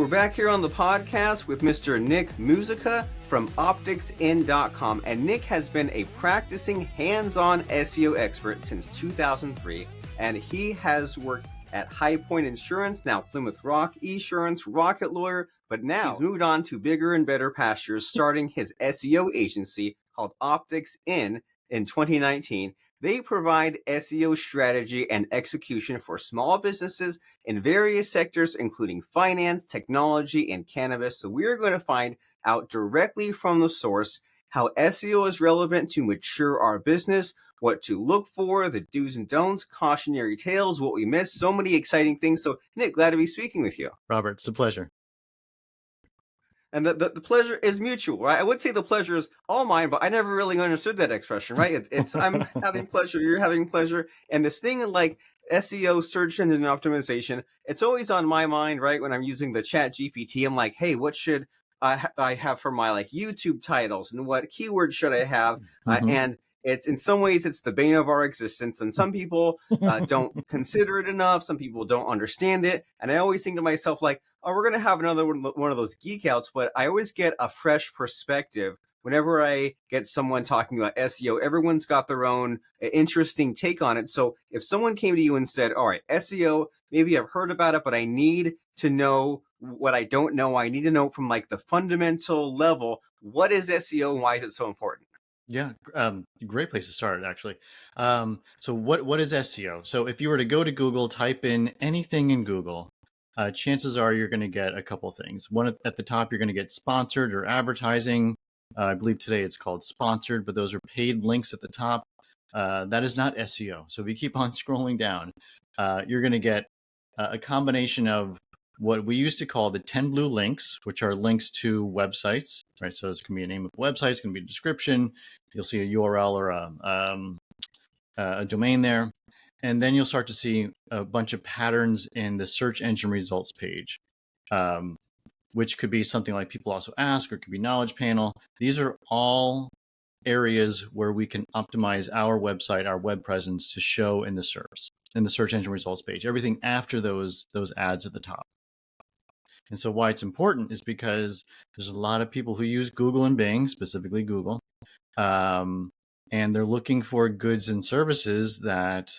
back here on the podcast with Mr. Nick Musica from opticsin.com, and Nick has been a practicing hands-on SEO expert since 2003, and he has worked at High Point Insurance, now Plymouth Rock Esurance, Rocket Lawyer, but now he's moved on to bigger and better pastures, starting his SEO agency called OpticsIn in 2019. They provide SEO strategy and execution for small businesses in various sectors, including finance, technology, and cannabis. So we're going to find out directly from the source how SEO is relevant to mature our business, what to look for, the do's and don'ts, cautionary tales, what we miss, so many exciting things. So Nick, glad to be speaking with you. Robert, it's a pleasure. And the pleasure is mutual, right? I would say the pleasure is all mine, but I never really understood that expression, right? It's I'm having pleasure, you're having pleasure. And this thing like SEO, search engine optimization, it's always on my mind, right? When I'm using the chat GPT, I'm like, hey, what should I have for my like YouTube titles, and what keywords should I have? And it's in some ways it's the bane of our existence, and some people don't consider it enough. Some people don't understand it, and I always think to myself like, oh, we're gonna have another one of those geek outs, but I always get a fresh perspective whenever I get someone talking about SEO. Everyone's got their own interesting take on it. So if someone came to you and said, all right, SEO, maybe I've heard about it, but I need to know what I don't know. I need to know from like the fundamental level, what is SEO and why is it so important? Yeah, great place to start, actually. So what is SEO? So if you were to go to Google, type in anything in Google, chances are you're going to get a couple things. One, at the top, you're going to get sponsored or advertising. I believe today it's called sponsored, but those are paid links at the top. That is not SEO. So if you keep on scrolling down, you're going to get a combination of what we used to call the 10 blue links, which are links to websites, right? So it's going to be a name of the website, it's going to be a description. You'll see a URL or a domain there. And then you'll start to see a bunch of patterns in the search engine results page, which could be something like people also ask, or it could be knowledge panel. These are all areas where we can optimize our website, our web presence to show in the SERPs, in the search engine results page, everything after those ads at the top. And so why it's important is because there's a lot of people who use Google and Bing, specifically Google, and they're looking for goods and services that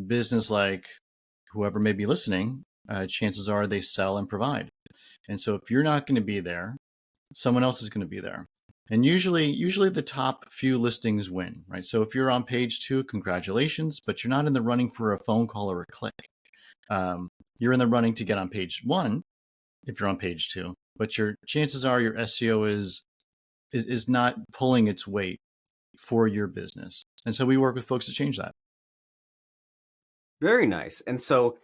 business like whoever may be listening, chances are they sell and provide. And so if you're not going to be there, someone else is going to be there. And usually the top few listings win, right? So if you're on page 2, congratulations, but you're not in the running for a phone call or a click. You're in the running to get on page 1 if you're on page 2, but your chances are your SEO is not pulling its weight for your business. And so we work with folks to change that. Very nice. And so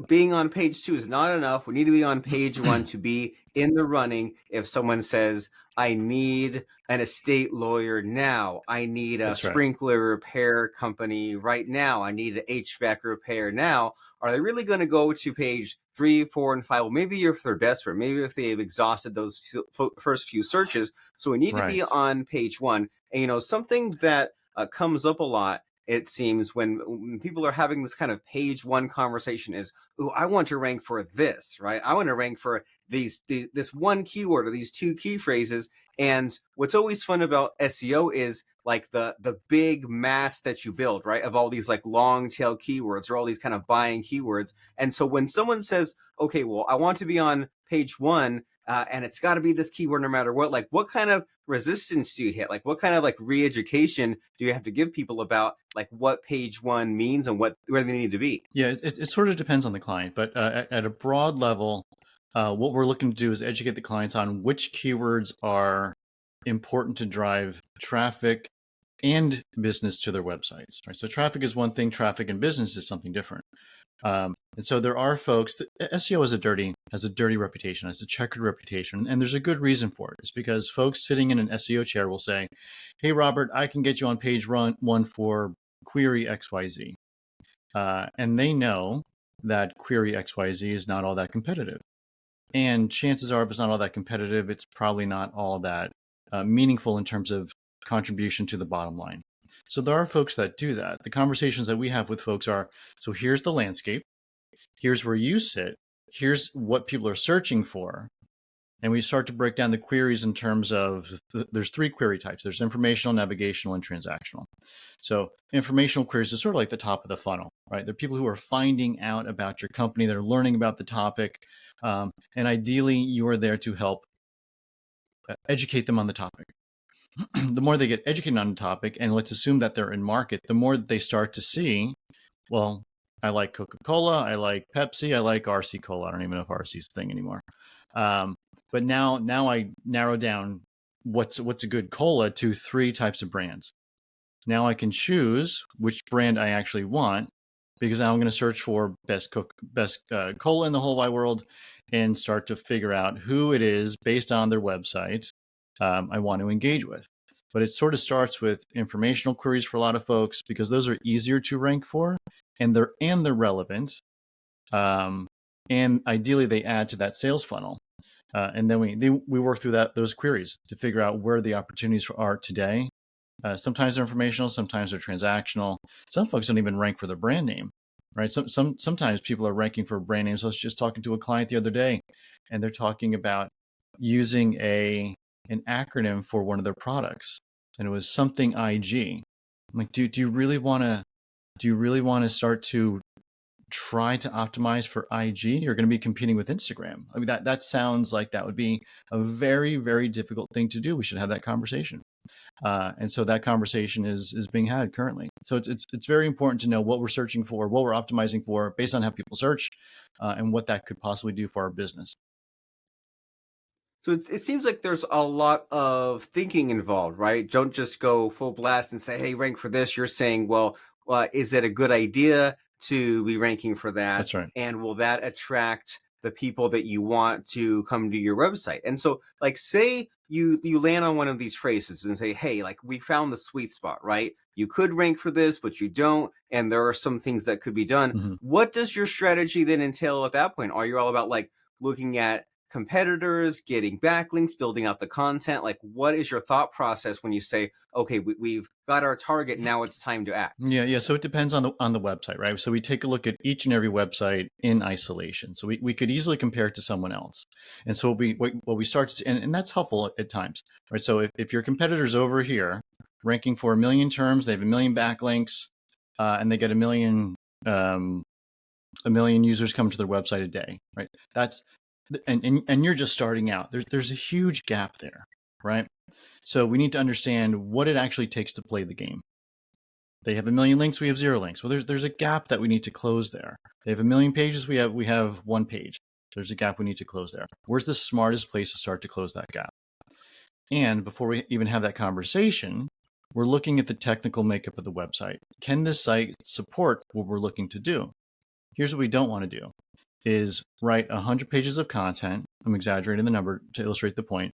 being on page 2 is not enough. We need to be on page 1 to be in the running. If someone says, I need an estate lawyer now, I need a sprinkler repair company right now, I need an HVAC repair now, are they really going to go to page 3, 4, and 5? Well, maybe if they're desperate, maybe if they've exhausted those first few searches. So we need to be on page 1. And, something that comes up a lot, it seems, when people are having this kind of page 1 conversation is, oh, I want to rank for this, right? I want to rank for this one keyword or these 2 key phrases. And what's always fun about SEO is like the big mass that you build, right? Of all these like long tail keywords or all these kind of buying keywords. And so when someone says, okay, well, I want to be on page 1, and it's got to be this keyword no matter what, like what kind of resistance do you hit? Like what kind of like re-education do you have to give people about like what page 1 means and where they need to be? Yeah, it sort of depends on the client, but at a broad level, what we're looking to do is educate the clients on which keywords are important to drive traffic and business to their websites, right? So traffic is one thing, traffic and business is something different. And so there are folks that SEO has a dirty reputation, has a checkered reputation, and there's a good reason for it. It's because folks sitting in an SEO chair will say, hey, Robert, I can get you on page 1 for query XYZ. And they know that query XYZ is not all that competitive. And chances are, if it's not all that competitive, it's probably not all that meaningful in terms of contribution to the bottom line. So there are folks that do that. The conversations that we have with folks are, so here's the landscape. Here's where you sit. here's what people are searching for. And we start to break down the queries in terms of there's 3 query types. There's informational, navigational, and transactional. So informational queries is sort of like the top of the funnel, right? They're people who are finding out about your company. They're learning about the topic. And ideally, you are there to help educate them on the topic. The more they get educated on the topic, and let's assume that they're in market, the more that they start to see, well, I like Coca-Cola, I like Pepsi, I like RC Cola. I don't even know if RC is a thing anymore. But now I narrow down what's a good cola to 3 types of brands. Now I can choose which brand I actually want, because now I'm going to search for best cola in the whole wide world and start to figure out who it is based on their website I want to engage with. But it sort of starts with informational queries for a lot of folks, because those are easier to rank for, and they're relevant. And ideally, they add to that sales funnel. And then we work through those queries to figure out where the opportunities are today. Sometimes they're informational, sometimes they're transactional. Some folks don't even rank for their brand name, right? Sometimes people are ranking for brand names. I was just talking to a client the other day, and they're talking about using an acronym for one of their products, and it was something IG. I'm like, do you really want to start to try to optimize for IG? You're going to be competing with Instagram. I mean, that sounds like that would be a very, very difficult thing to do. We should have that conversation. And so that conversation is being had currently. So it's very important to know what we're searching for, what we're optimizing for based on how people search, and what that could possibly do for our business. So it seems like there's a lot of thinking involved, right? Don't just go full blast and say, hey, rank for this. You're saying, well, is it a good idea to be ranking for that? That's right. And will that attract the people that you want to come to your website? And so, like, say you land on one of these phrases and say, hey, like, we found the sweet spot, right? You could rank for this, but you don't. And there are some things that could be done. Mm-hmm. What does your strategy then entail at that point? Are you all about like looking at competitors, getting backlinks, building out the content? Like, what is your thought process when you say, okay, we've got our target, now it's time to act? Yeah. So it depends on the website, right? So we take a look at each and every website in isolation. So we could easily compare it to someone else. And so what we start to see, and that's helpful at times, right? So if your competitor's over here ranking for 1 million terms, they have 1 million backlinks, and they get 1 million users come to their website a day, right? That's and you're just starting out. There's a huge gap there, right? So we need to understand what it actually takes to play the game. They have 1 million links, we have 0 links. Well, there's a gap that we need to close there. They have 1 million pages, we have 1 page. There's a gap we need to close there. Where's the smartest place to start to close that gap? And before we even have that conversation, we're looking at the technical makeup of the website. Can this site support what we're looking to do? Here's what we don't want to do is write 100 pages of content. I'm exaggerating the number to illustrate the point,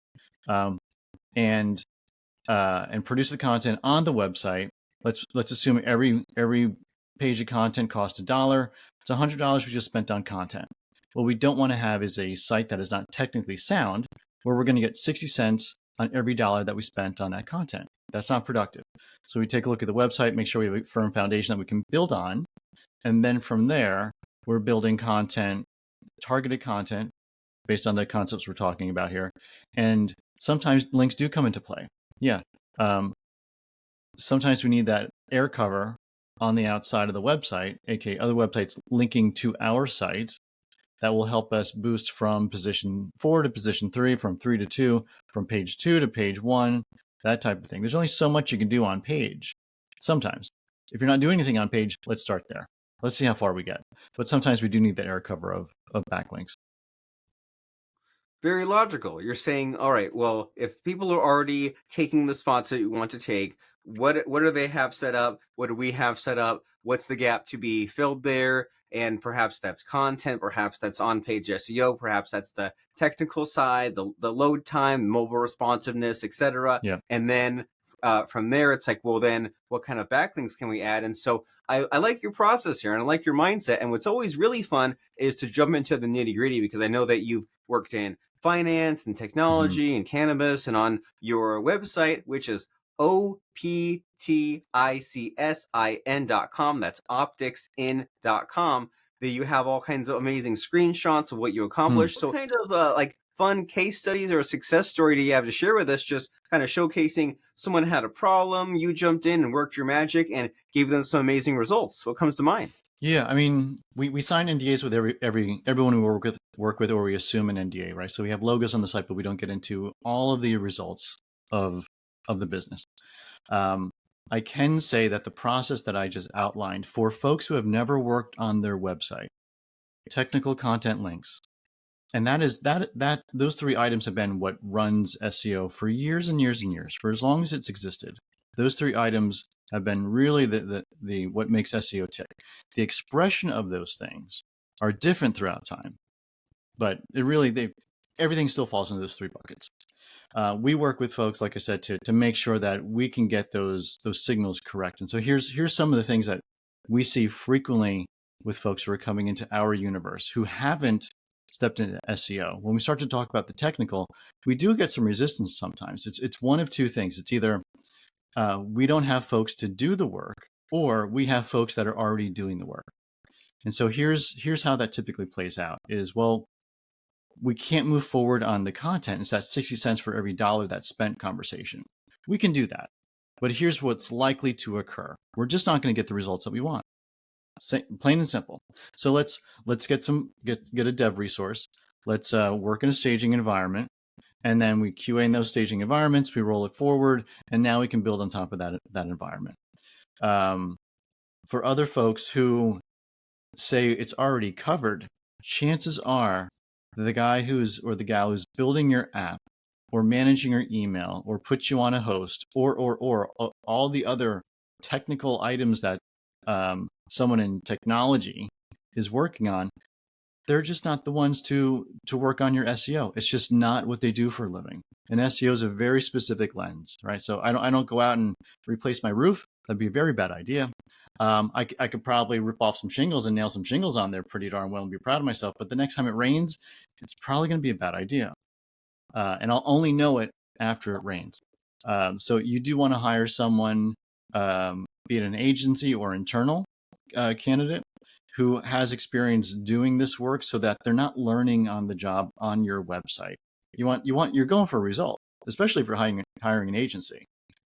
and produce the content on the website. Let's assume every page of content costs $1. It's $100 we just spent on content. What we don't want to have is a site that is not technically sound, where we're going to get 60 cents on every dollar that we spent on that content. That's not productive. So we take a look at the website, make sure we have a firm foundation that we can build on, and then from there, we're building content, targeted content, based on the concepts we're talking about here. And sometimes links do come into play. Yeah. Sometimes we need that air cover on the outside of the website, aka other websites linking to our site. That will help us boost from position 4 to position 3, from 3 to 2, from page 2 to page 1, that type of thing. There's only so much you can do on page. Sometimes. If you're not doing anything on page, let's start there. Let's see how far we get. But sometimes we do need that air cover of backlinks. Very logical. You're saying, all right, well, if people are already taking the spots that you want to take, what do they have set up? What do we have set up? What's the gap to be filled there? And perhaps that's content, perhaps that's on-page SEO, perhaps that's the technical side, the load time, mobile responsiveness, etc. Yeah. And then from there, it's like, well, then what kind of backlinks can we add? And so I like your process here, and I like your mindset. And what's always really fun is to jump into the nitty gritty, because I know that you've worked in finance and technology and cannabis, and on your website, which is opticsin.com. That's opticsin.com. That you have all kinds of amazing screenshots of what you Hmm. accomplished. So, what kind of like fun case studies or a success story do you have to share with us? Just kind of showcasing someone had a problem, you jumped in and worked your magic and gave them some amazing results. What comes to mind? Yeah, I mean, we sign NDAs with everyone we work with, or we assume an NDA, right? So we have logos on the site, but we don't get into all of the results of the business. Um, I can say that the process that I just outlined for folks who have never worked on their website, technical content links, and that those three items have been what runs SEO for years and years and years, for as long as it's existed. Those three items have been really the what makes SEO tick. The expression of those things are different throughout time, but everything still falls into those three buckets. We work with folks, like I said, to make sure that we can get those signals correct. And so here's some of the things that we see frequently with folks who are coming into our universe who haven't stepped into SEO. When we start to talk about the technical, we do get some resistance sometimes. It's one of two things. It's either we don't have folks to do the work, or we have folks that are already doing the work. And so here's how that typically plays out is, well, we can't move forward on the content. It's that 60 cents for every dollar that's spent conversation. We can do that. But here's what's likely to occur. We're just not going to get the results that we want. Plain and simple. So let's get a dev resource. Let's work in a staging environment, and then we QA in those staging environments. We roll it forward, and now we can build on top of that environment. For other folks who say it's already covered, chances are the guy or the gal who's building your app or managing your email or put you on a host or all the other technical items that someone in technology is working on, they're just not the ones to work on your SEO. It's just not what they do for a living. And SEO is a very specific lens, right? So I don't go out and replace my roof. That'd be a very bad idea. I could probably rip off some shingles and nail some shingles on there pretty darn well and be proud of myself. But the next time it rains, it's probably going to be a bad idea. And I'll only know it after it rains. So you do want to hire someone, be it an agency or internal candidate, who has experience doing this work, so that they're not learning on the job on your website. You're going for a result, especially if you're hiring an agency.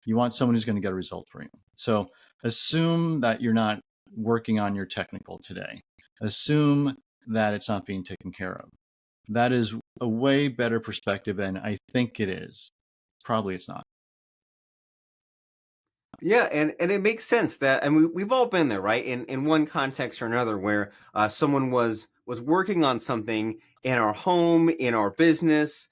You want someone who's going to get a result for you. So assume that you're not working on your technical today. Assume that it's not being taken care of. That is a way better perspective than I think it is. Probably it's not. Yeah, and it makes sense that, and we've all been there, right? In one context or another, where someone was working on something in our home, in our business,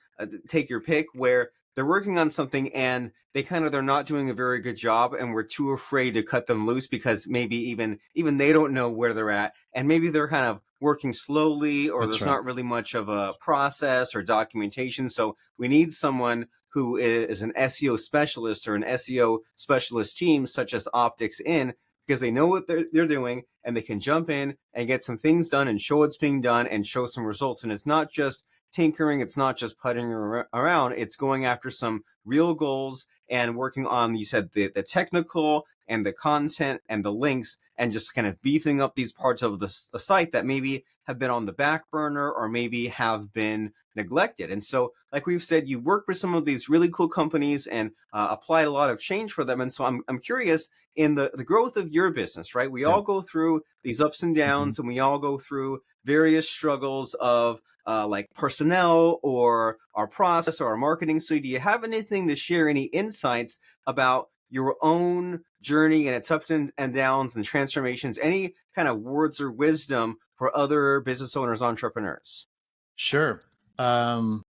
take your pick, where they're working on something and they're not doing a very good job, and we're too afraid to cut them loose because maybe even they don't know where they're at, and maybe they're kind of working slowly, or That's there's right. not really much of a process or documentation. So we need someone who is an SEO specialist or an SEO specialist team, such as Optics In, because they know what they're doing and they can jump in and get some things done and show what's being done and show some results. And it's not just tinkering, it's not just putting around, it's going after some real goals and working on, you said, the technical and the content and the links, and just kind of beefing up these parts of the site that maybe have been on the back burner or maybe have been neglected. And so, like we've said, you work with some of these really cool companies and applied a lot of change for them. And so I'm curious, in the growth of your business, right? We Yeah. all go through these ups and Mm-hmm. downs, and we all go through various struggles of like personnel or our process or our marketing. So do you have anything to share, any insights about your own journey and its ups and downs and transformations, any kind of words or wisdom for other business owners, entrepreneurs? Sure. Um,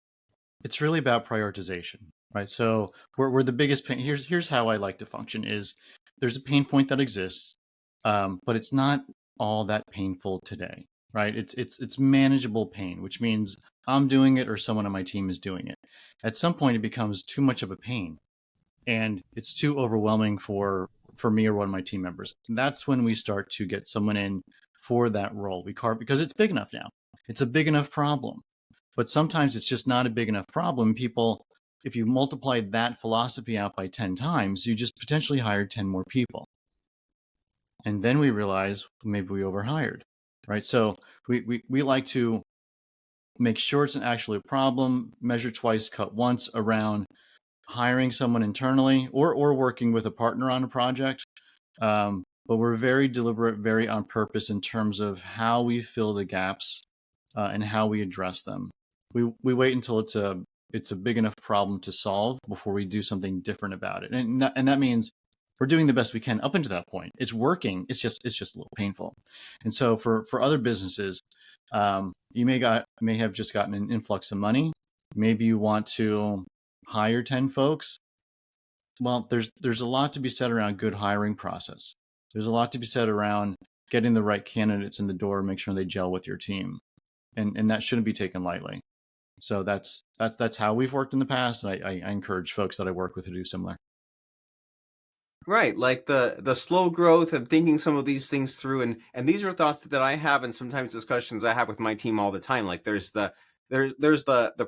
it's really about prioritization, right? So we're the biggest pain. Here's how I like to function is there's a pain point that exists, but it's not all that painful today, right? It's manageable pain, which means I'm doing it or someone on my team is doing it. At some point, it becomes too much of a pain, and it's too overwhelming for me or one of my team members. And that's when we start to get someone in for that role. We carve because it's big enough now. It's a big enough problem, but sometimes it's just not a big enough problem. People, if you multiply that philosophy out by 10 times, you just potentially hired 10 more people. And then we realize maybe we overhired, right? So we like to make sure it's an actual problem, measure twice, cut once around hiring someone internally or working with a partner on a project. But we're very deliberate, very on purpose in terms of how we fill the gaps and how we address them. We wait until it's a big enough problem to solve before we do something different about it. And that means we're doing the best we can up until that point. It's working. It's just a little painful. And so for other businesses, you may have just gotten an influx of money. Maybe you want to hire 10 folks. Well, there's a lot to be said around good hiring process. There's a lot to be said around getting the right candidates in the door, make sure they gel with your team. And that shouldn't be taken lightly. So that's how we've worked in the past. And I encourage folks that I work with to do similar. Right, like the slow growth and thinking some of these things through, and these are thoughts that I have, and sometimes discussions I have with my team all the time. Like there's the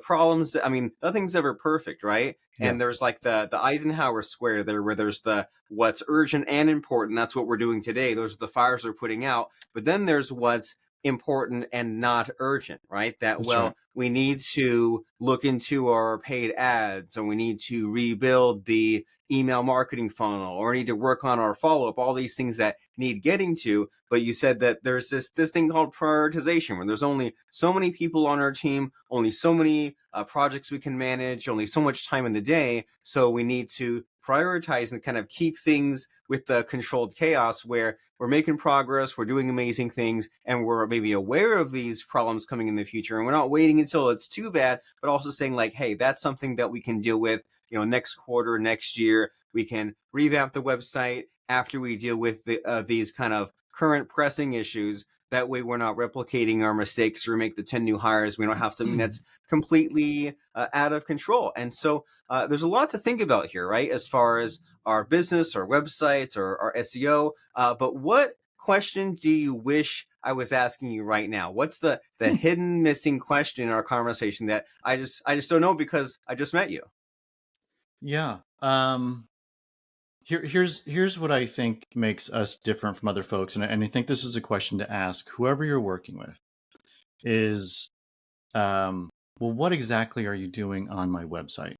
problems. I mean, nothing's ever perfect, right? Yeah. And there's like the Eisenhower square there, where there's the what's urgent and important. That's what we're doing today. Those are the fires we're putting out. But then there's what's important and not urgent, right? That, That's right. well, we need to look into our paid ads, and we need to rebuild the email marketing funnel, or need to work on our follow-up, all these things that need getting to. But you said that there's this thing called prioritization, where there's only so many people on our team, only so many projects we can manage, only so much time in the day. So we need to prioritize and kind of keep things with the controlled chaos, where we're making progress, we're doing amazing things, and we're maybe aware of these problems coming in the future, and we're not waiting until it's too bad, but also saying like, hey, that's something that we can deal with, next quarter, next year. We can revamp the website after we deal with these kind of current pressing issues. That way we're not replicating our mistakes or make the 10 new hires. We don't have something that's completely out of control. And so there's a lot to think about here, right? As far as our business, our websites, or our SEO. But what question do you wish I was asking you right now? What's the hidden missing question in our conversation that I just don't know, because I just met you? Yeah. Here's what I think makes us different from other folks, and I think this is a question to ask whoever you're working with is, well, what exactly are you doing on my website?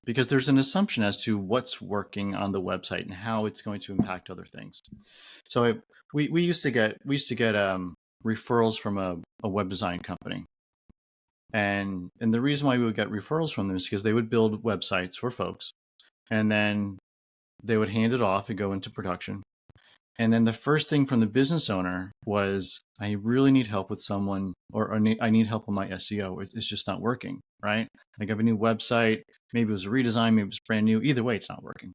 Because there's an assumption as to what's working on the website and how it's going to impact other things. So we used to get referrals from a web design company, and the reason why we would get referrals from them is because they would build websites for folks, and then they would hand it off and go into production. And then the first thing from the business owner was, I really need help with someone, or I need help on my SEO. It's just not working, right? Like I have a new website, maybe it was a redesign, maybe it's brand new. Either way, it's not working.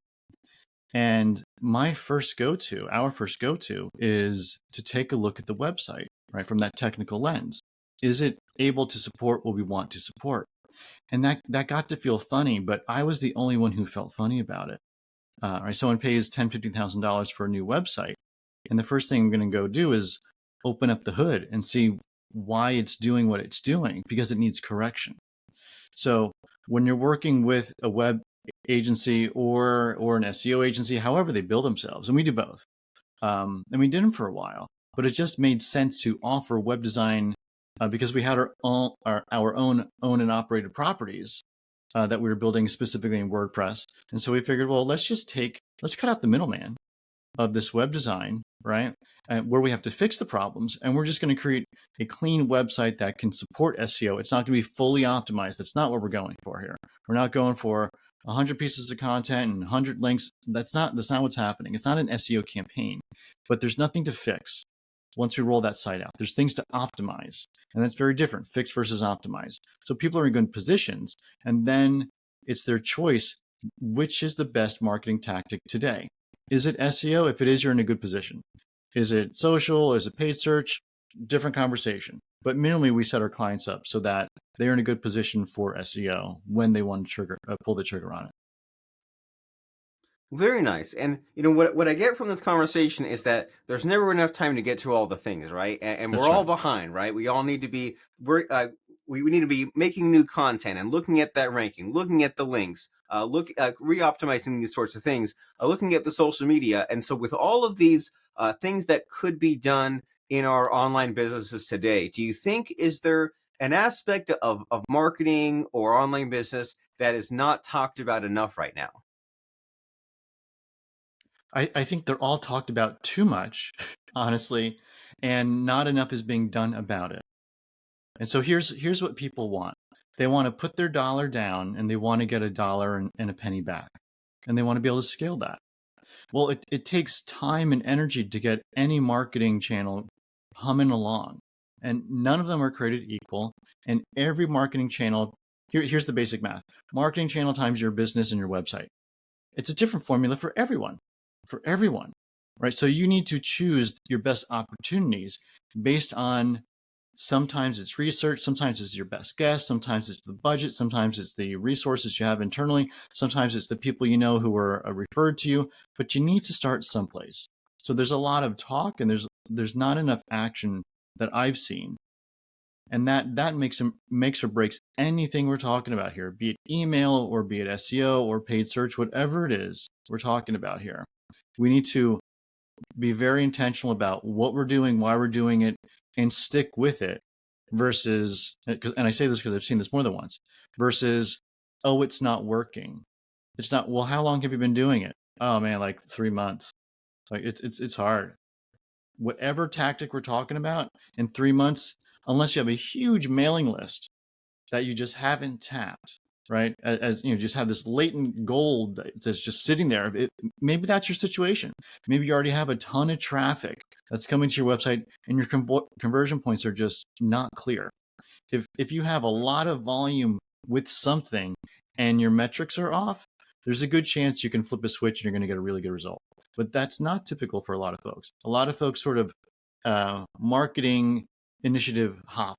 And our first go-to is to take a look at the website, right? From that technical lens. Is it able to support what we want to support? And that got to feel funny, but I was the only one who felt funny about it. Right, someone pays $10,000, $15,000 for a new website, and the first thing I'm going to go do is open up the hood and see why it's doing what it's doing, because it needs correction. So when you're working with a web agency or an SEO agency, however they build themselves, and we do both, and we did them for a while, but it just made sense to offer web design because we had our own owned and operated properties that we were building specifically in WordPress. And so we figured, well, let's cut out the middleman of this web design, right? Where we have to fix the problems. And we're just going to create a clean website that can support SEO. It's not going to be fully optimized. That's not what we're going for here. We're not going for 100 pieces of content and 100 links. That's not what's happening. It's not an SEO campaign, but there's nothing to fix. Once we roll that site out, there's things to optimize, and that's very different, fix versus optimize. So people are in good positions, and then it's their choice, which is the best marketing tactic today. Is it SEO? If it is, you're in a good position. Is it social? Is it paid search? Different conversation. But minimally, we set our clients up so that they're in a good position for SEO when they want to pull the trigger on it. Very nice. And what I get from this conversation is that there's never enough time to get to all the things, right? And we're That's all right. behind, right? We all need to be we need to be making new content and looking at that ranking, looking at the links, re-optimizing these sorts of things, looking at the social media. And so with all of these things that could be done in our online businesses today, do you think, is there an aspect of marketing or online business that is not talked about enough right now? I think they're all talked about too much, honestly, and not enough is being done about it. And so here's what people want. They want to put their dollar down and they want to get a dollar and a penny back. And they want to be able to scale that. Well, it takes time and energy to get any marketing channel humming along. And none of them are created equal. And every marketing channel, here's the basic math. Marketing channel times your business and your website. It's a different formula for everyone, right? So you need to choose your best opportunities based on, sometimes it's research, sometimes it's your best guess, sometimes it's the budget, sometimes it's the resources you have internally, sometimes it's the people you know who are referred to you, but you need to start someplace. So there's a lot of talk and there's not enough action that I've seen. And that makes or breaks anything we're talking about here, be it email or be it SEO or paid search, whatever it is we're talking about here. We need to be very intentional about what we're doing, why we're doing it, and stick with it versus, and I say this because I've seen this more than once, versus, oh, it's not working. It's not, well, how long have you been doing it? Oh man, like 3 months. Like it's hard. Whatever tactic we're talking about, in 3 months, unless you have a huge mailing list that you just haven't tapped, right? As you know, just have this latent gold that's just sitting there. Maybe that's your situation. Maybe you already have a ton of traffic that's coming to your website and your conversion points are just not clear. If you have a lot of volume with something and your metrics are off, there's a good chance you can flip a switch and you're going to get a really good result. But that's not typical for a lot of folks. A lot of folks sort of marketing initiative hop,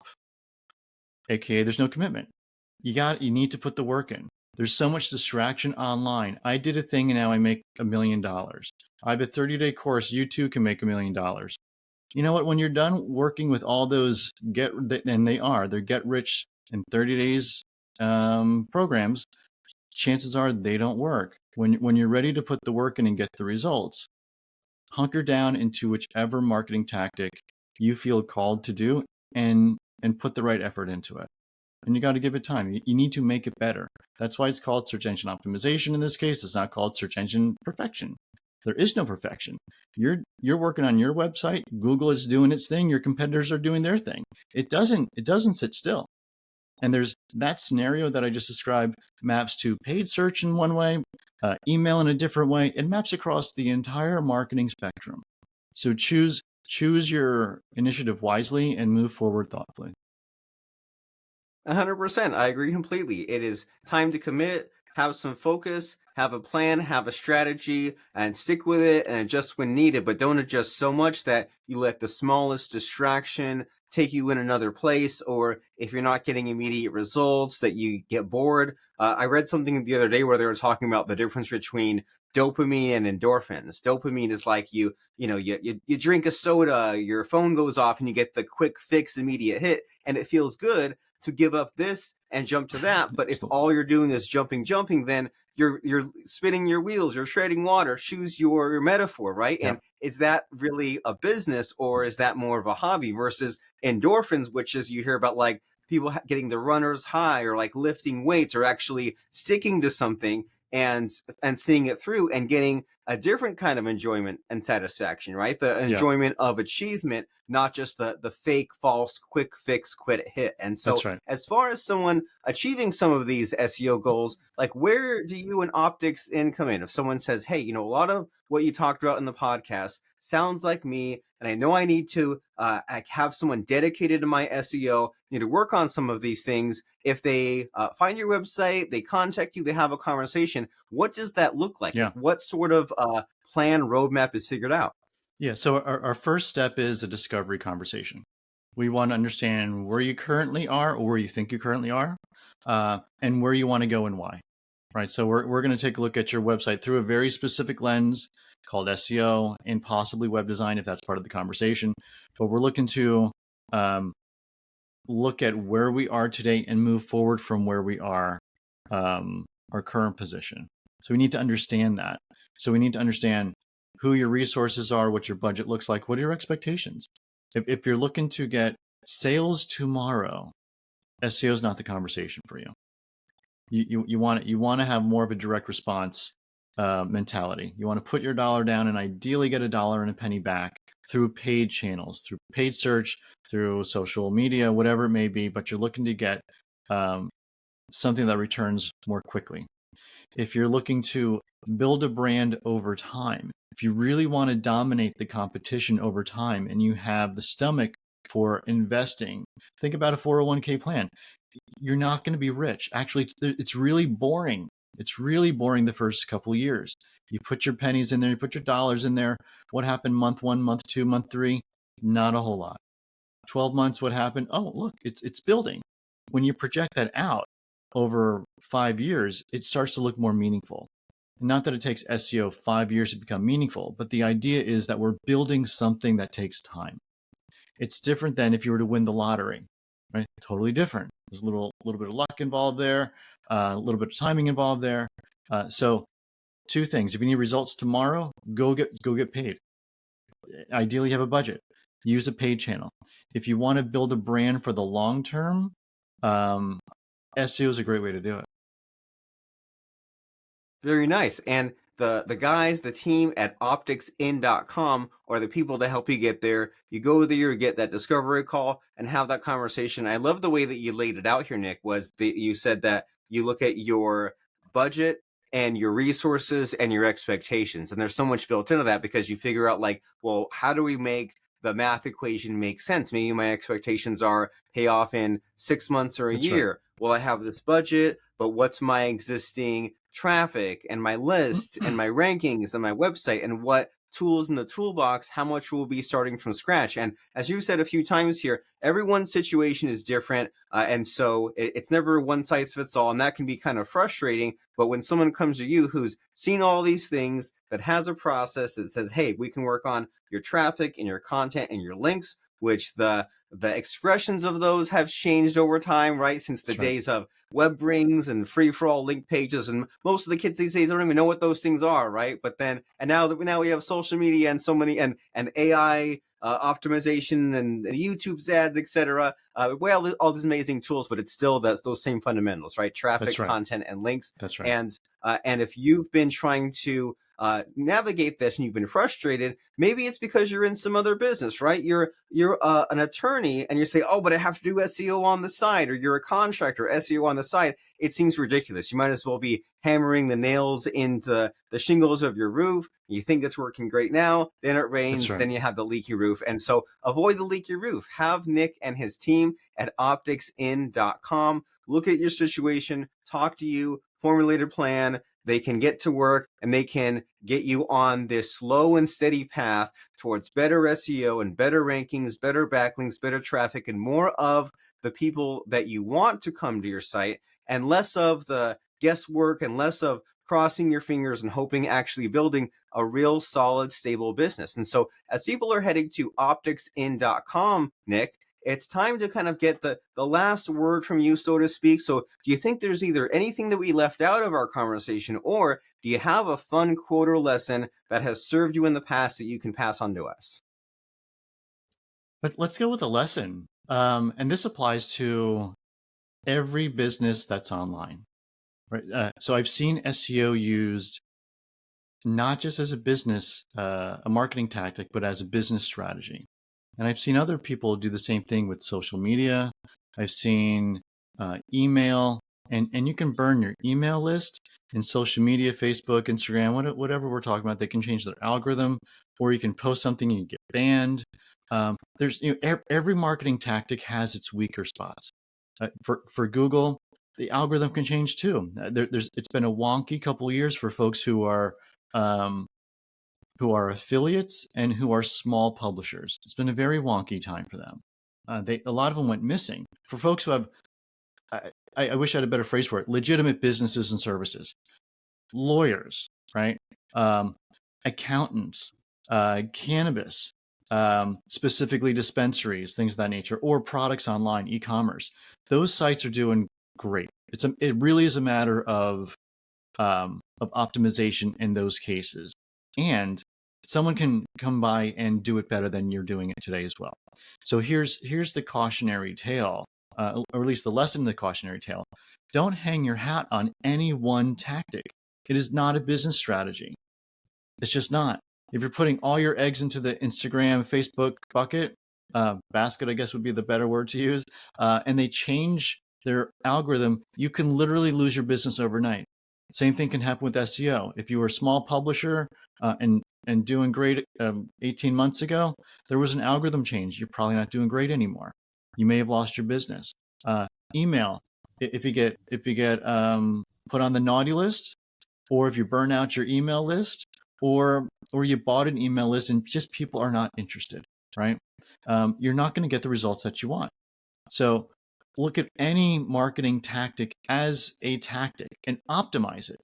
aka there's no commitment. You need to put the work in. There's so much distraction online. I did a thing and now I make $1 million. I have a 30-day course. You too can make $1 million. You know what? When you're done working with all those they're get rich in 30 days programs, chances are they don't work. When you're ready to put the work in and get the results, hunker down into whichever marketing tactic you feel called to do and put the right effort into it. And you got to give it time. You need to make it better. That's why it's called search engine optimization in this case. It's not called search engine perfection. There is no perfection. You're working on your website. Google is doing its thing. Your competitors are doing their thing. It doesn't sit still. And there's that scenario that I just described maps to paid search in one way, email in a different way. It maps across the entire marketing spectrum. So choose your initiative wisely and move forward thoughtfully. 100%. I agree completely. It is time to commit, have some focus, have a plan, have a strategy, and stick with it and adjust when needed, but don't adjust so much that you let the smallest distraction take you in another place, or if you're not getting immediate results, that you get bored. I read something the other day where they were talking about the difference between dopamine and endorphins. Dopamine is like you drink a soda, your phone goes off, and you get the quick fix, immediate hit, and it feels good to give up this and jump to that. But if all you're doing is jumping, then you're spinning your wheels, you're treading water. Choose your metaphor, right? Yep. And is that really a business, or is that more of a hobby? Versus endorphins, which is, you hear about like people getting the runner's high, or like lifting weights, or actually sticking to something and seeing it through and getting a different kind of enjoyment and satisfaction, right? The enjoyment of achievement, not just the fake, false, quick fix, quit hit. And so That's right. as far as someone achieving some of these SEO goals, like where do you and Optics In come in? If someone says, hey, a lot of what you talked about in the podcast sounds like me, and I know I need to have someone dedicated to my SEO, need to work on some of these things. If they find your website, they contact you, they have a conversation, what does that look like? Yeah. What sort of plan roadmap is figured out? Yeah. So our first step is a discovery conversation. We want to understand where you currently are, or where you think you currently are, and where you want to go and why. Right. So we're going to take a look at your website through a very specific lens called SEO and possibly web design, if that's part of the conversation. But we're looking to look at where we are today and move forward from where we are, our current position. So we need to understand that. So we need to understand who your resources are, what your budget looks like, what are your expectations. If you're looking to get sales tomorrow, SEO is not the conversation for you. You want to have more of a direct response mentality. You want to put your dollar down and ideally get a dollar and a penny back through paid channels, through paid search, through social media, whatever it may be. But you're looking to get something that returns more quickly. If you're looking to build a brand over time, if you really want to dominate the competition over time and you have the stomach for investing, think about a 401k plan. You're not going to be rich. Actually, it's really boring. It's really boring the first couple of years. You put your pennies in there, you put your dollars in there. What happened month 1, month 2, month 3? Not a whole lot. 12 months, what happened? Oh, look, it's building. When you project that out over 5 years, it starts to look more meaningful. Not that it takes SEO 5 years to become meaningful, but the idea is that we're building something that takes time. It's different than if you were to win the lottery, right? Totally different. There's a little bit of luck involved there, a little bit of timing involved there. So 2 things: if you need results tomorrow, go get paid. Ideally, you have a budget. Use a paid channel. If you want to build a brand for the long term, SEO is a great way to do it. Very nice. And the guys, the team at opticsin.com are the people to help you get there. You go there, you get that discovery call and have that conversation. I love the way that you laid it out here, Nick, was that you said that you look at your budget and your resources and your expectations. And there's so much built into that because you figure out like, well, how do we make the math equation make sense? Maybe my expectations are pay off in 6 months or a That's year. right. Well, I have this budget, but what's my existing traffic and my list and my rankings and my website and what tools in the toolbox, how much will be starting from scratch? And as you said a few times here, everyone's situation is different. And so it's never one size fits all. And that can be kind of frustrating. But when someone comes to you who's seen all these things, that has a process that says, hey, we can work on your traffic and your content and your links, which the expressions of those have changed over time, right? Since the days of web rings and free-for-all link pages, and most of the kids these days don't even know what those things are, right? But then, and now we have social media and so many and AI optimization and YouTube's ads, etc. Well, all these amazing tools, but it's still those same fundamentals, right? Traffic, content, and links. That's right. And if you've been trying to navigate this and you've been frustrated, maybe it's because you're in some other business, right? You're an attorney and you say, oh, but I have to do SEO on the side, or you're a contractor, SEO on the side. It seems ridiculous. You might as well be hammering the nails into the shingles of your roof. You think it's working great now, then it rains, then you have the leaky roof. And so avoid the leaky roof. Have Nick and his team at opticsin.com look at your situation, talk to you, formulate a plan. They can get to work and they can get you on this slow and steady path towards better SEO and better rankings, better backlinks, better traffic, and more of the people that you want to come to your site, and less of the guesswork and less of crossing your fingers and hoping, actually building a real solid, stable business. And so as people are heading to opticsin.com, Nick, it's time to kind of get the last word from you, so to speak. So do you think there's either anything that we left out of our conversation, or do you have a fun quote or lesson that has served you in the past that you can pass on to us? But let's go with a lesson. And this applies to every business that's online. Right? So I've seen SEO used not just as a business, a marketing tactic, but as a business strategy. And I've seen other people do the same thing with social media. I've seen email, and you can burn your email list in social media, Facebook, Instagram, whatever we're talking about. They can change their algorithm, or you can post something and you get banned. There's every marketing tactic has its weaker spots. For Google, the algorithm can change too. It's been a wonky couple of years for folks who are affiliates and who are small publishers. It's been a very wonky time for them. A lot of them went missing. For folks who have, I wish I had a better phrase for it, legitimate businesses and services, lawyers, right? Accountants, cannabis, specifically dispensaries, things of that nature, or products online, e-commerce. Those sites are doing great. It really is a matter of optimization in those cases, and someone can come by and do it better than you're doing it today as well. So here's the cautionary tale, or at least the lesson in the cautionary tale. Don't hang your hat on any one tactic. It is not a business strategy. It's just not. If you're putting all your eggs into the Instagram, Facebook bucket, basket, I guess would be the better word to use, and they change their algorithm, you can literally lose your business overnight. Same thing can happen with SEO. If you were a small publisher and doing great 18 months ago, there was an algorithm change. You're probably not doing great anymore. You may have lost your business. Email. If you get put on the naughty list, or if you burn out your email list, or you bought an email list and just people are not interested, right? You're not going to get the results that you want. So look at any marketing tactic as a tactic and optimize it.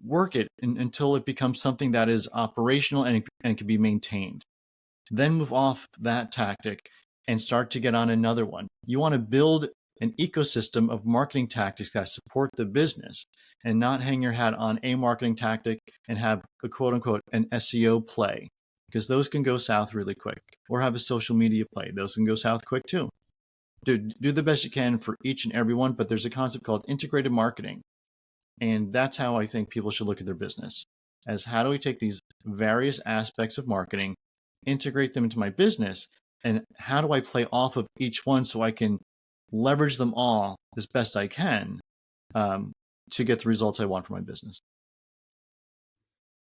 Work it until it becomes something that is operational and can be maintained. Then move off that tactic and start to get on another one. You want to build an ecosystem of marketing tactics that support the business, and not hang your hat on a marketing tactic and have a quote unquote an SEO play, because those can go south really quick, or have a social media play. Those can go south quick too. Do the best you can for each and every one, but there's a concept called integrated marketing. And that's how I think people should look at their business, as how do we take these various aspects of marketing, integrate them into my business, and how do I play off of each one so I can leverage them all as best I can to get the results I want for my business.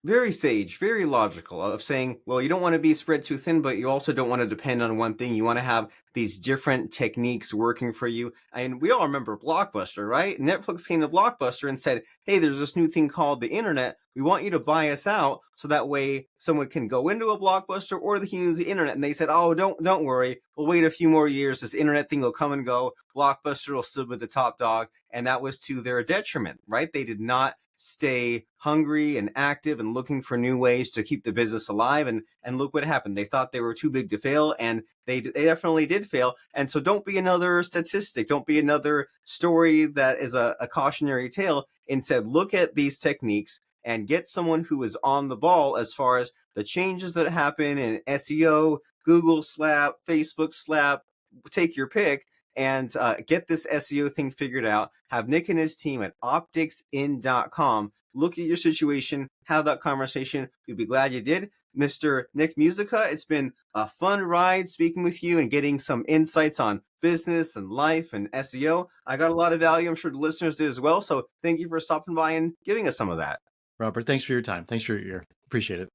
Very sage, very logical of saying, well, you don't want to be spread too thin, but you also don't want to depend on one thing. You want to have these different techniques working for you. And we all remember Blockbuster, right? Netflix came to Blockbuster and said, hey, there's this new thing called the internet. We want you to buy us out so that way someone can go into a Blockbuster or they can use the internet. And they said, oh, don't worry. We'll wait a few more years. This internet thing will come and go. Blockbuster will still be the top dog. And that was to their detriment, right? They did not stay hungry and active and looking for new ways to keep the business alive. And look what happened. They thought they were too big to fail, and they definitely did fail. And so don't be another statistic. Don't be another story that is a cautionary tale. Instead, look at these techniques and get someone who is on the ball as far as the changes that happen in SEO, Google slap, Facebook slap, take your pick, and get this SEO thing figured out. Have Nick and his team at opticsin.com look at your situation, have that conversation. You'll be glad you did. Mr. Nick Musica, it's been a fun ride speaking with you and getting some insights on business and life and SEO. I got a lot of value. I'm sure the listeners did as well. So thank you for stopping by and giving us some of that. Robert, thanks for your time. Thanks for your ear. Appreciate it.